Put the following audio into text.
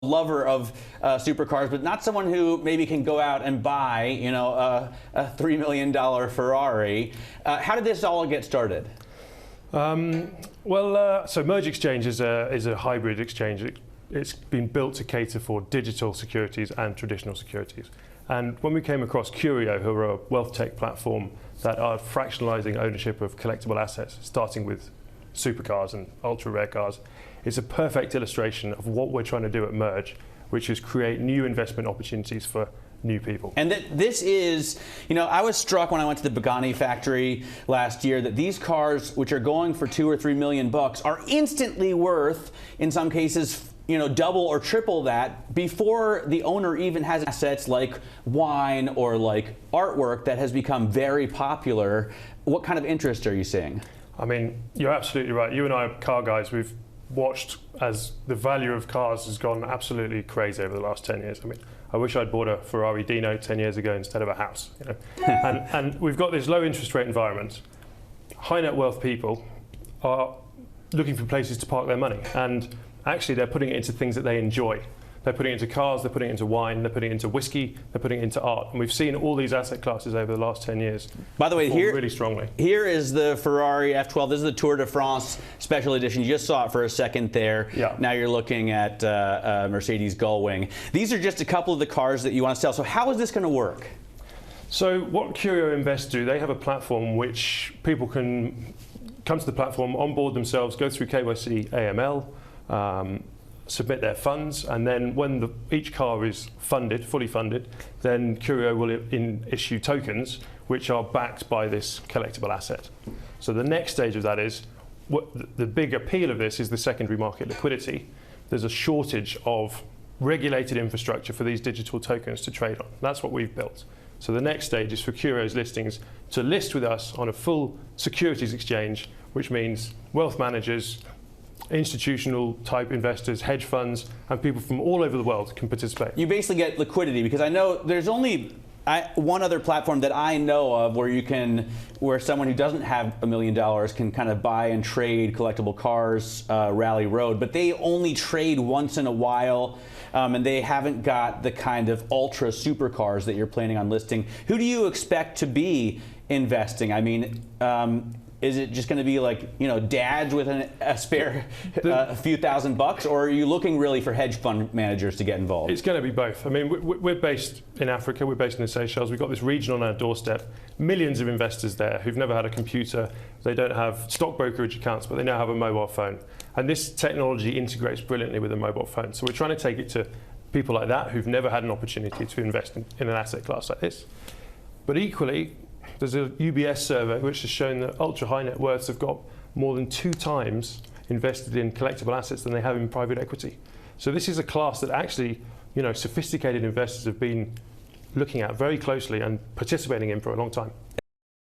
lover of supercars, but not someone who maybe can go out and buy, a $3 million Ferrari. How did this all get started? So Merge Exchange is a hybrid exchange. It's been built to cater for digital securities and traditional securities. And when we came across Curio, who are a wealth tech platform that are fractionalizing ownership of collectible assets, starting with supercars and ultra rare cars, it's a perfect illustration of what we're trying to do at Merge, which is create new investment opportunities for new people. And this is, I was struck when I went to the Pagani factory last year that these cars, which are going for $2 or $3 million, are instantly worth, in some cases, double or triple that before the owner even has assets like wine or like artwork that has become very popular. What kind of interest are you seeing? I mean, you're absolutely right. You and I are car guys. We've watched as the value of cars has gone absolutely crazy over the last 10 years. I mean, I wish I'd bought a Ferrari Dino 10 years ago instead of a house. And we've got this low interest rate environment. High net wealth people are looking for places to park their money, and actually they're putting it into things that they enjoy. They're putting it into cars, they're putting it into wine, they're putting it into whiskey, they're putting it into art. And we've seen all these asset classes over the last 10 years. By the way, here really strongly. Here is the Ferrari F12. This is the Tour de France special edition. You just saw it for a second there. Yeah. Now you're looking at Mercedes Gullwing. These are just a couple of the cars that you want to sell. So how is this going to work? So what Curio Invest do, they have a platform which people can come to the platform, onboard themselves, go through KYC, AML, submit their funds, and then when each car is funded, fully funded, then Curio will issue tokens which are backed by this collectible asset. So the next stage of that is, the big appeal of this is the secondary market liquidity. There's a shortage of regulated infrastructure for these digital tokens to trade on. That's what we've built. So the next stage is for Curio's listings to list with us on a full securities exchange, which means wealth managers, institutional type investors, hedge funds, and people from all over the world can participate. You basically get liquidity, because I know there's only one other platform that I know of where someone who doesn't have $1 million can kind of buy and trade collectible cars, Rally Road, but they only trade once in a while, and they haven't got the kind of ultra supercars that you're planning on listing. Who do you expect to be investing? I mean, is it just going to be like, dads with a spare a few $1,000s, or are you looking really for hedge fund managers to get involved? It's going to be both. I mean, we're based in Africa, we're based in the Seychelles, we've got this region on our doorstep, millions of investors there who've never had a computer, they don't have stock brokerage accounts, but they now have a mobile phone. And this technology integrates brilliantly with a mobile phone. So we're trying to take it to people like that who've never had an opportunity to invest in an asset class like this. But equally, there's a UBS survey which has shown that ultra high net worths have got more than 2 times invested in collectible assets than they have in private equity. So this is a class that actually, sophisticated investors have been looking at very closely and participating in for a long time.